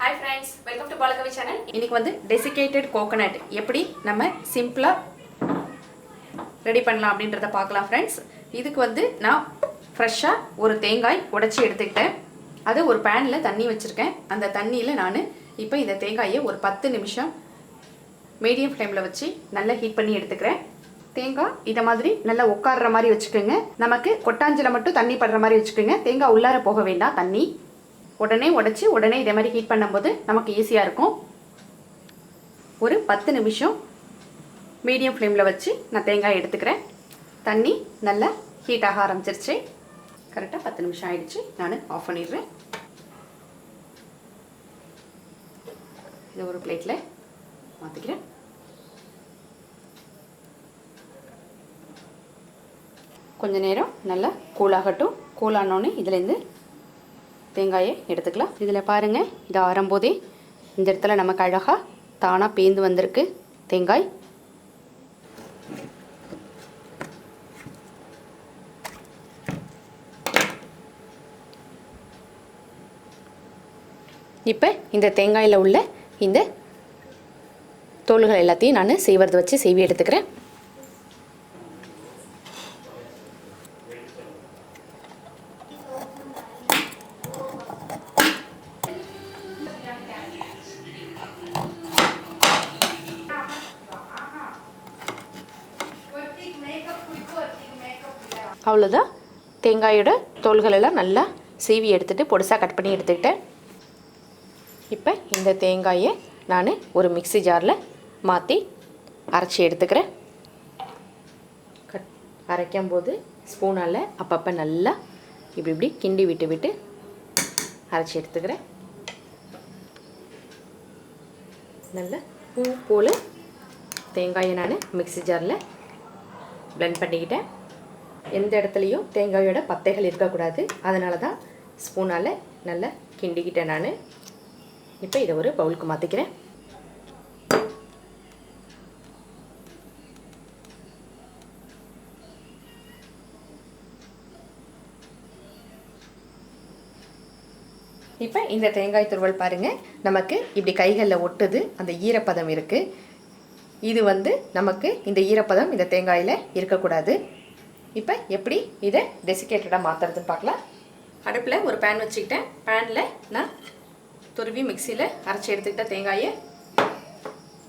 Hi friends, welcome to balakavi channel. இன்னைக்கு வந்து desiccated coconut எப்படி நம்ம சிம்பிளா ரெடி பண்ணலாம் அப்படின்றத பார்க்கலாம் फ्रेंड्स. இதுக்கு வந்து நான் ஃப்ரெஷா ஒரு தேங்காய் உடைச்சி எடுத்துக்கிட்டேன். அது ஒரு panல தண்ணி வச்சிருக்கேன். அந்த தண்ணியில நான் இப்போ இந்த தேங்காயை ஒரு 10 நிமிஷம் மீடியம் ஃப்ளேம்ல வச்சு நல்லா ஹீட் பண்ணி எடுத்துக்கிறேன். தேங்காய் இத மாதிரி நல்லா உட்கார்ற மாதிரி வச்சுக்கோங்க. நமக்கு கொட்டாஞ்சில மட்டும் தண்ணி படுற மாதிரி வச்சுக்கோங்க. தேங்காய் உள்ளார போக வேண்டாம் தண்ணி. உடனே உடைச்சு உடனே இதே மாதிரி ஹீட் பண்ணும்போது நமக்கு ஈஸியா இருக்கும். ஒரு 10 நிமிஷம் மீடியம் ஃப்ளேம்ல வச்சு நான் தேங்காய் எடுத்துக்கிறேன். தண்ணி நல்லா ஹீட் ஆக ஆரம்பிச்சிருச்சு. கரெக்ட்டா 10 நிமிஷம் ஆயிடுச்சு. நான் ஆஃப் பண்ணிடுறேன். இது ஒரு பிளேட்ல மாத்திக்கிறேன். கொஞ்ச நேரம் நல்லா கூல் ஆகட்டும். கூல் ஆனோனே இதுல இருந்து தேங்காயை எடுத்துக்கலாம். இதில் பாருங்கள், இது ஆறும்போதே இந்த இடத்துல நமக்கு அழகாக தானாக பேந்து வந்திருக்கு தேங்காய். இப்போ இந்த தேங்காயில் உள்ள இந்த தோல்கள் எல்லாத்தையும் நான் சீவரத்தை வச்சு சீவி எடுத்துக்கிறேன். அவ்வளோதான், தேங்காயோட தோல்கள் எல்லாம் நல்லா சீவி எடுத்துட்டு பொடிசாக கட் பண்ணி எடுத்துக்கிட்டேன். இப்போ இந்த தேங்காயை நான் ஒரு மிக்ஸி ஜாரில் மாற்றி அரைச்சி எடுத்துக்கிறேன். அரைக்கும் போது ஸ்பூனால் அப்பப்போ நல்லா இப்படி கிண்டி விட்டு விட்டு அரைச்சி எடுத்துக்கிறேன். நல்லா பூ போல் தேங்காயை நான் மிக்ஸி ஜாரில் பிளெண்ட் பண்ணிக்கிட்டேன். எந்த இடத்துலையும் தேங்காயோட பத்தைகள் இருக்கக்கூடாது. அதனால தான் ஸ்பூனால் நல்லா கிண்டிக்கிட்டேன் நான். இப்போ இதை ஒரு பவுலுக்கு மாற்றிக்கிறேன். இப்போ இந்த தேங்காய் துருவல் பாருங்கள், நமக்கு இப்படி கைகளில் ஒட்டுது, அந்த ஈரப்பதம் இருக்குது. இது வந்து நமக்கு இந்த ஈரப்பதம் இந்த தேங்காயில் இருக்கக்கூடாது. இப்போ எப்படி இதை டெசிகேட்டடாக மாற்றுறதுன்னு பார்க்கலாம். அடுப்பில் ஒரு பேன் வச்சுக்கிட்டேன். பேனில் நான் துருவி மிக்சியில் அரைச்சி எடுத்துக்கிட்ட தேங்காயை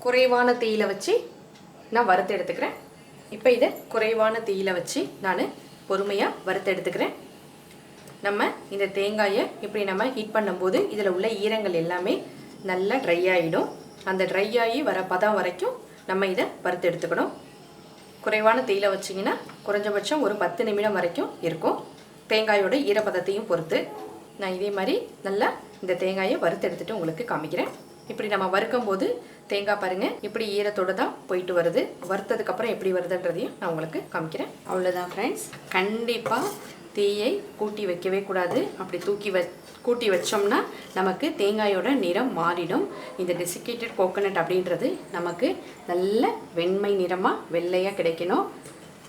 குறைவான தீயில் வச்சு நான் வறுத்து எடுத்துக்கிறேன். இப்போ இதை குறைவான தீயில் வச்சு நான் பொறுமையாக வறுத்து எடுத்துக்கிறேன். நம்ம இந்த தேங்காயை இப்படி நம்ம ஹீட் பண்ணும்போது இதில் உள்ள ஈரங்கள் எல்லாமே நல்லா ட்ரை ஆகிடும். அந்த ட்ரை ஆகி வர பதம் வரைக்கும் நம்ம இதை வறுத்து எடுத்துக்கணும். குறைவான தீயில் வச்சிங்கன்னா குறைஞ்சபட்சம் ஒரு 10 நிமிடம் வரைக்கும் இருக்கும், தேங்காயோட ஈரப்பதத்தையும் பொறுத்து. நான் இதே மாதிரி நல்லா இந்த தேங்காயை வறுத்து எடுத்துகிட்டு உங்களுக்கு காமிக்கிறேன். இப்படி நம்ம வறுக்கும் போது தேங்காய் பாருங்கள் இப்படி ஈரத்தோடு தான் போயிட்டு வருது. வறுத்ததுக்கப்புறம் எப்படி வருதுன்றதையும் நான் உங்களுக்கு காமிக்கிறேன். அவ்வளோதான் ஃப்ரெண்ட்ஸ், கண்டிப்பாக தீயை கூட்டி வைக்கவே கூடாது. அப்படி கூட்டி வச்சோம்னா நமக்கு தேங்காயோட நிறம் மாறிடும். இந்த டெசிகேட்டட் கோகோனட் அப்படின்றது நமக்கு நல்ல வெண்மை நிறமாக வெள்ளையாக கிடைக்கணும்.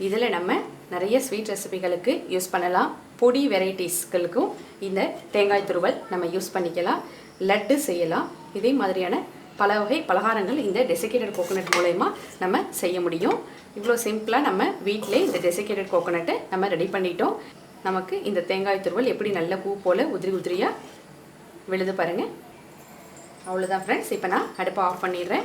இதில் நம்ம நிறைய ஸ்வீட் ரெசிபிகளுக்கு யூஸ் பண்ணலாம். பொடி வெரைட்டிஸ்களுக்கும் இந்த தேங்காய் துருவல் நம்ம யூஸ் பண்ணிக்கலாம். லட்டு செய்யலாம். இதே மாதிரியான பல வகை பலகாரங்கள் இந்த டெசிகேட்டட் கோகோனட் மூலயமா நம்ம செய்ய முடியும். இவ்வளோ சிம்பிளாக நம்ம வீட்டிலே இந்த டெசிகேட்டட் கோகோனட்டை நம்ம ரெடி பண்ணிட்டோம். நமக்கு இந்த தேங்காய் துருவல் எப்படி நல்ல பூ போல் உதிரி உதிரியாக விழுது பாருங்கள். அவ்வளோதான் ஃப்ரெண்ட்ஸ், இப்போ நான் அடுப்பை ஆஃப் பண்ணிடுறேன்.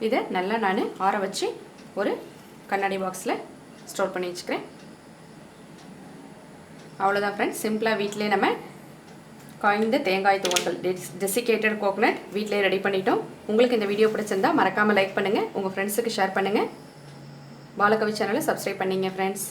இதை நல்லா நான் ஆற வச்சு ஒரு கண்ணாடி பாக்ஸில் ஸ்டோர் பண்ணி வச்சுக்கிறேன். அவ்வளோதான் ஃப்ரெண்ட்ஸ், சிம்பிளாக வீட்டிலே நம்ம காய்ந்த தேங்காய் துவல்கள் டெசிகேட்டட் கோகோனட் வீட்டிலே ரெடி பண்ணிட்டோம். உங்களுக்கு இந்த வீடியோ பிடிச்சிருந்தா மறக்காமல் லைக் பண்ணுங்கள், உங்கள் ஃப்ரெண்ட்ஸுக்கு ஷேர் பண்ணுங்கள். பாலகவி சேனலை சப்ஸ்கிரைப் பண்ணிங்க ஃப்ரெண்ட்ஸ்.